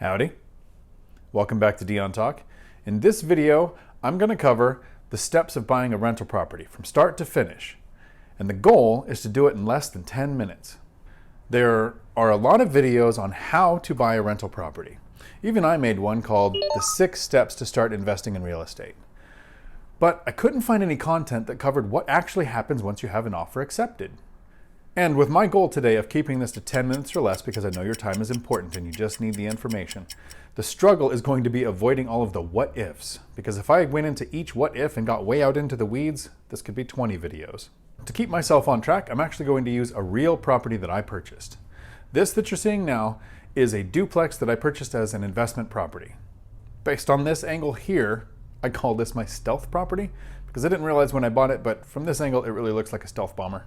Howdy. Welcome back to Dion Talk. In this video, I'm going to cover the steps of buying a rental property from start to finish. And the goal is to do it in less than 10 minutes. There are a lot of videos on how to buy a rental property. Even I made one called The 6 Steps to Start Investing in Real Estate. But I couldn't find any content that covered what actually happens once you have an offer accepted. And with my goal today of keeping this to 10 minutes or less, because I know your time is important and you just need the information, the struggle is going to be avoiding all of the what ifs. Because if I went into each what if and got way out into the weeds, this could be 20 videos. To keep myself on track, I'm actually going to use a real property that I purchased. This that you're seeing now is a duplex that I purchased as an investment property. Based on this angle here, I call this my stealth property because I didn't realize when I bought it, but from this angle, it really looks like a stealth bomber.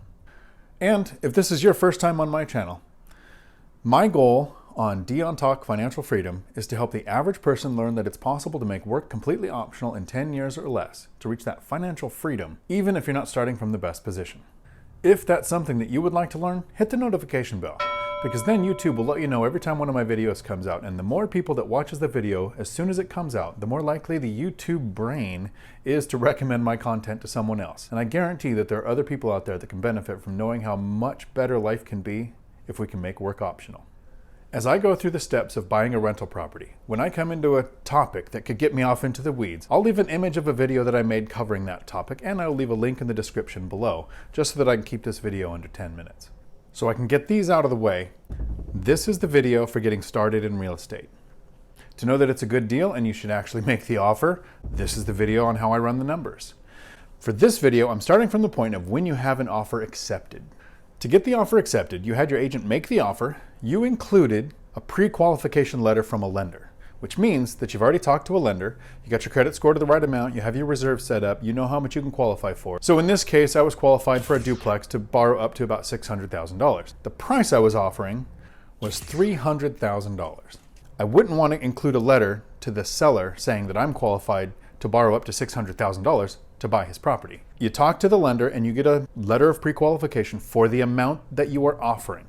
And if this is your first time on my channel, my goal on Dion Talk Financial Freedom is to help the average person learn that it's possible to make work completely optional in 10 years or less to reach that financial freedom, even if you're not starting from the best position. If that's something that you would like to learn, hit the notification bell, because then YouTube will let you know every time one of my videos comes out. And the more people that watches the video as soon as it comes out, the more likely the YouTube brain is to recommend my content to someone else. And I guarantee that there are other people out there that can benefit from knowing how much better life can be if we can make work optional. As I go through the steps of buying a rental property, when I come into a topic that could get me off into the weeds, I'll leave an image of a video that I made covering that topic, and I'll leave a link in the description below, just so that I can keep this video under 10 minutes. So I can get these out of the way. This is the video for getting started in real estate. To know that it's a good deal and you should actually make the offer, this is the video on how I run the numbers. For this video, I'm starting from the point of when you have an offer accepted. To get the offer accepted, you had your agent make the offer. You included a pre-qualification letter from a lender, which means that you've already talked to a lender, you got your credit score to the right amount, you have your reserve set up, you know how much you can qualify for. So in this case, I was qualified for a duplex to borrow up to about $600,000. The price I was offering was $300,000. I wouldn't want to include a letter to the seller saying that I'm qualified to borrow up to $600,000 to buy his property. You talk to the lender and you get a letter of pre-qualification for the amount that you are offering.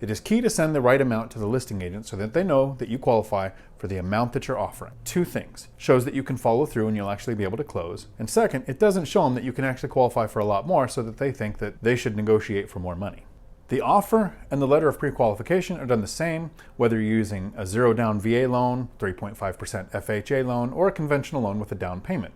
It is key to send the right amount to the listing agent so that they know that you qualify for the amount that you're offering. 2 things. Shows that you can follow through and you'll actually be able to close. And second, it doesn't show them that you can actually qualify for a lot more so that they think that they should negotiate for more money. The offer and the letter of pre-qualification are done the same, whether you're using a 0 down VA loan, 3.5% FHA loan, or a conventional loan with a down payment.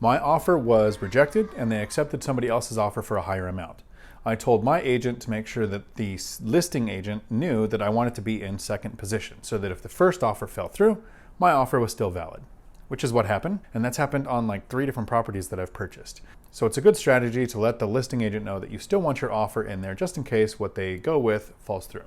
My offer was rejected and they accepted somebody else's offer for a higher amount. I told my agent to make sure that the listing agent knew that I wanted to be in second position so that if the first offer fell through, my offer was still valid, which is what happened. And that's happened on like 3 different properties that I've purchased. So it's a good strategy to let the listing agent know that you still want your offer in there just in case what they go with falls through.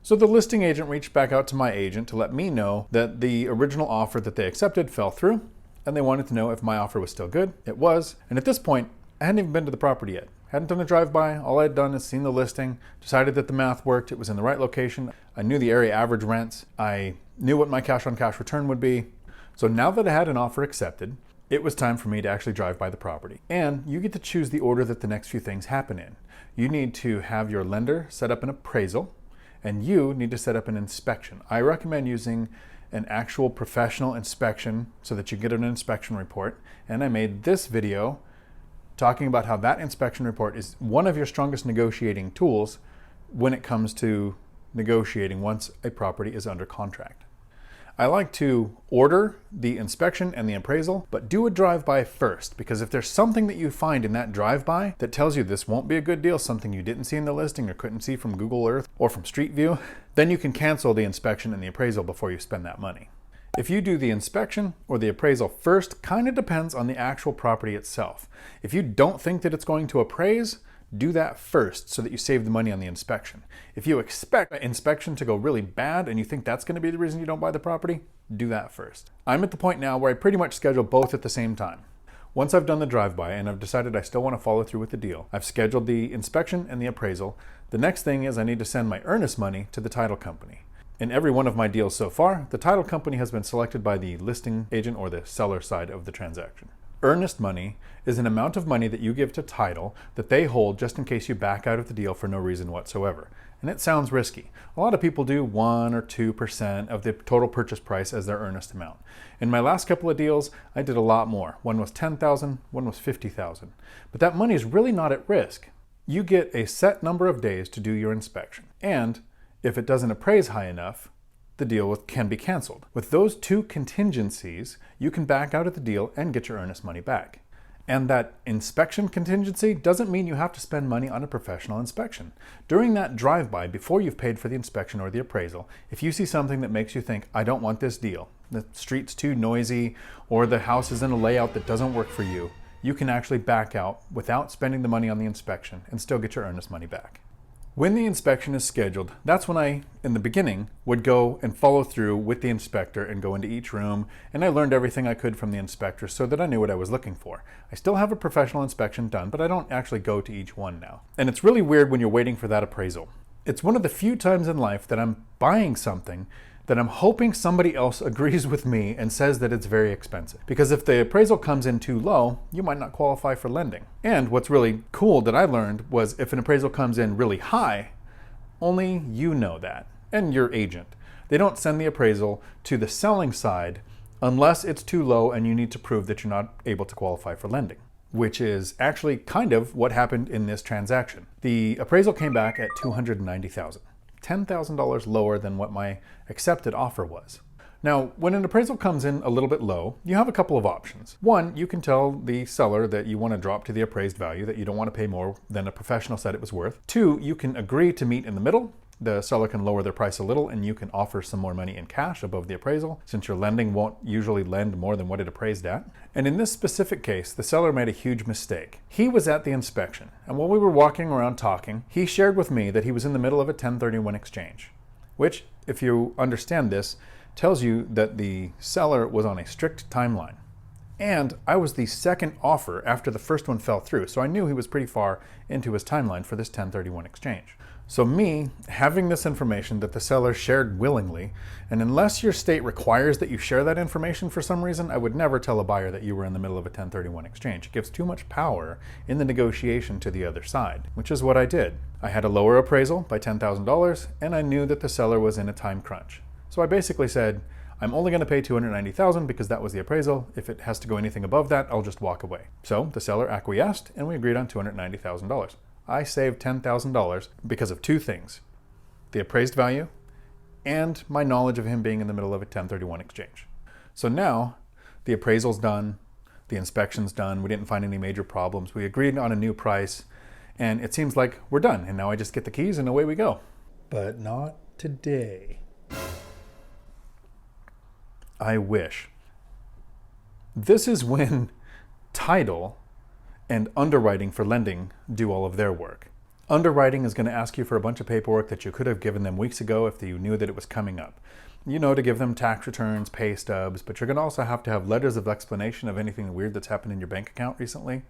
So the listing agent reached back out to my agent to let me know that the original offer that they accepted fell through, and they wanted to know if my offer was still good. It was. And at this point, I hadn't even been to the property yet. Hadn't done a drive-by. All I had done is seen the listing, decided that the math worked, it was in the right location. I knew the area average rents. I knew what my cash-on-cash return would be. So now that I had an offer accepted, it was time for me to actually drive by the property. And you get to choose the order that the next few things happen in. You need to have your lender set up an appraisal, and you need to set up an inspection. I recommend using an actual professional inspection so that you get an inspection report. And I made this video talking about how that inspection report is one of your strongest negotiating tools when it comes to negotiating once a property is under contract. I like to order the inspection and the appraisal, but do a drive-by first, because if there's something that you find in that drive-by that tells you this won't be a good deal, something you didn't see in the listing or couldn't see from Google Earth or from Street View, then you can cancel the inspection and the appraisal before you spend that money. If you do the inspection or the appraisal first, kind of depends on the actual property itself. If you don't think that it's going to appraise, do that first so that you save the money on the inspection. If you expect an inspection to go really bad and you think that's going to be the reason you don't buy the property, do that first. I'm at the point now where I pretty much schedule both at the same time. Once I've done the drive-by and I've decided I still want to follow through with the deal, I've scheduled the inspection and the appraisal. The next thing is I need to send my earnest money to the title company. In every one of my deals so far, the title company has been selected by the listing agent or the seller side of the transaction. Earnest money is an amount of money that you give to title that they hold just in case you back out of the deal for no reason whatsoever. And it sounds risky. A lot of people do 1 or 2% of the total purchase price as their earnest amount. In my last couple of deals, I did a lot more. One was $10,000, one was $50,000. But that money is really not at risk. You get a set number of days to do your inspection. And if it doesn't appraise high enough, the deal can be canceled. With those two contingencies, you can back out of the deal and get your earnest money back. And that inspection contingency doesn't mean you have to spend money on a professional inspection. During that drive-by, before you've paid for the inspection or the appraisal, if you see something that makes you think, I don't want this deal, the street's too noisy, or the house is in a layout that doesn't work for you, you can actually back out without spending the money on the inspection and still get your earnest money back. When the inspection is scheduled, that's when I, in the beginning, would go and follow through with the inspector and go into each room, and I learned everything I could from the inspector so that I knew what I was looking for. I still have a professional inspection done, but I don't actually go to each one now. And it's really weird when you're waiting for that appraisal. It's one of the few times in life that I'm buying something that I'm hoping somebody else agrees with me and says that it's very expensive. Because if the appraisal comes in too low, you might not qualify for lending. And what's really cool that I learned was if an appraisal comes in really high, only you know that, and your agent. They don't send the appraisal to the selling side unless it's too low and you need to prove that you're not able to qualify for lending, which is actually kind of what happened in this transaction. The appraisal came back at $290,000. $10,000 lower than what my accepted offer was. Now, when an appraisal comes in a little bit low, you have a couple of options. One, you can tell the seller that you want to drop to the appraised value, that you don't want to pay more than a professional said it was worth. Two, you can agree to meet in the middle. The seller can lower their price a little and you can offer some more money in cash above the appraisal, since your lending won't usually lend more than what it appraised at. And in this specific case, the seller made a huge mistake. He was at the inspection, and while we were walking around talking, he shared with me that he was in the middle of a 1031 exchange, which, if you understand this, tells you that the seller was on a strict timeline. And I was the second offer after the first one fell through, so I knew he was pretty far into his timeline for this 1031 exchange. So me, having this information that the seller shared willingly, and unless your state requires that you share that information for some reason, I would never tell a buyer that you were in the middle of a 1031 exchange. It gives too much power in the negotiation to the other side, which is what I did. I had a lower appraisal by $10,000, and I knew that the seller was in a time crunch. So I basically said, I'm only going to pay $290,000 because that was the appraisal. If it has to go anything above that, I'll just walk away. So the seller acquiesced, and we agreed on $290,000. I saved $10,000 because of two things: the appraised value and my knowledge of him being in the middle of a 1031 exchange. So now the appraisal's done, the inspection's done, we didn't find any major problems, we agreed on a new price, and it seems like we're done. And now I just get the keys and away we go. But not today. I wish. This is when title and underwriting for lending do all of their work. Underwriting is going to ask you for a bunch of paperwork that you could have given them weeks ago if you knew that it was coming up. You know, to give them tax returns, pay stubs, but you're going to also have to have letters of explanation of anything weird that's happened in your bank account recently.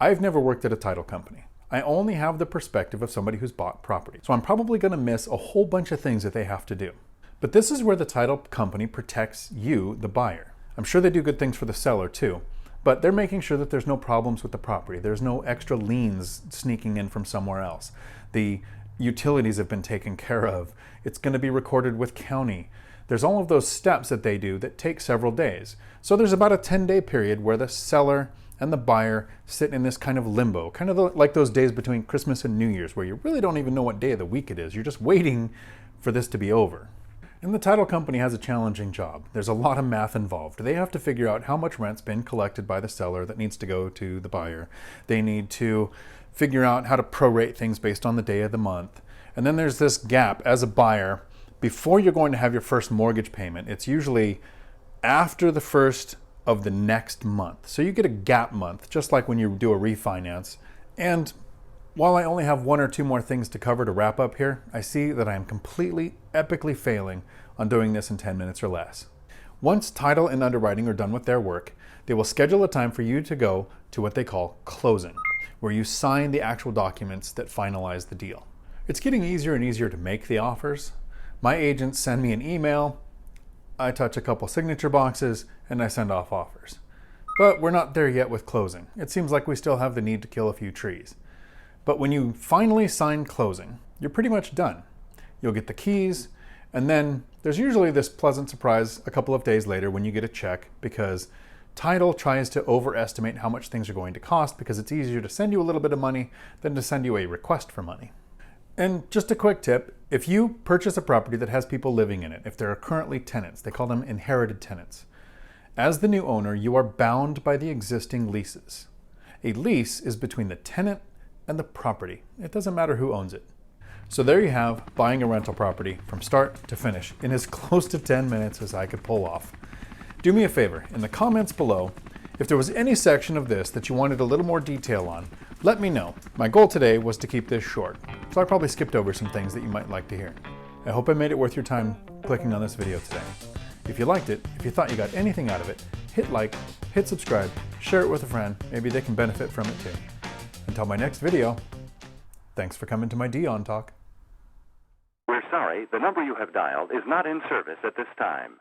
I've never worked at a title company. I only have the perspective of somebody who's bought property. So I'm probably going to miss a whole bunch of things that they have to do. But this is where the title company protects you, the buyer. I'm sure they do good things for the seller too, but they're making sure that there's no problems with the property. There's no extra liens sneaking in from somewhere else. The utilities have been taken care of. It's going to be recorded with county. There's all of those steps that they do that take several days. So there's about a 10-day period where the seller and the buyer sit in this kind of limbo, kind of like those days between Christmas and New Year's where you really don't even know what day of the week it is. You're just waiting for this to be over. And the title company has a challenging job. There's a lot of math involved. They have to figure out how much rent's been collected by the seller that needs to go to the buyer. They need to figure out how to prorate things based on the day of the month. And then there's this gap as a buyer. Before you're going to have your first mortgage payment, it's usually after the first of the next month. So you get a gap month, just like when you do a refinance. And while I only have one or two more things to cover to wrap up here, I see that I am completely, epically failing on doing this in 10 minutes or less. Once title and underwriting are done with their work, they will schedule a time for you to go to what they call closing, where you sign the actual documents that finalize the deal. It's getting easier and easier to make the offers. My agents send me an email, I touch a couple signature boxes, and I send off offers. But we're not there yet with closing. It seems like we still have the need to kill a few trees. But when you finally sign closing, you're pretty much done. you'll get the keys, and then there's usually this pleasant surprise a couple of days later when you get a check, because title tries to overestimate how much things are going to cost because it's easier to send you a little bit of money than to send you a request for money. And just a quick tip, if you purchase a property that has people living in it, if there are currently tenants, they call them inherited tenants. As the new owner, you are bound by the existing leases. A lease is between the tenant and the property. It doesn't matter who owns it. So there you have buying a rental property from start to finish in as close to 10 minutes as I could pull off. Do me a favor, in the comments below, if there was any section of this that you wanted a little more detail on, let me know. My goal today was to keep this short, so I probably skipped over some things that you might like to hear. I hope I made it worth your time clicking on this video today. If you liked it, if you thought you got anything out of it, hit like, hit subscribe, share it with a friend. Maybe they can benefit from it too. Until my next video, thanks for coming to my Dion Talk. We're sorry, the number you have dialed is not in service at this time.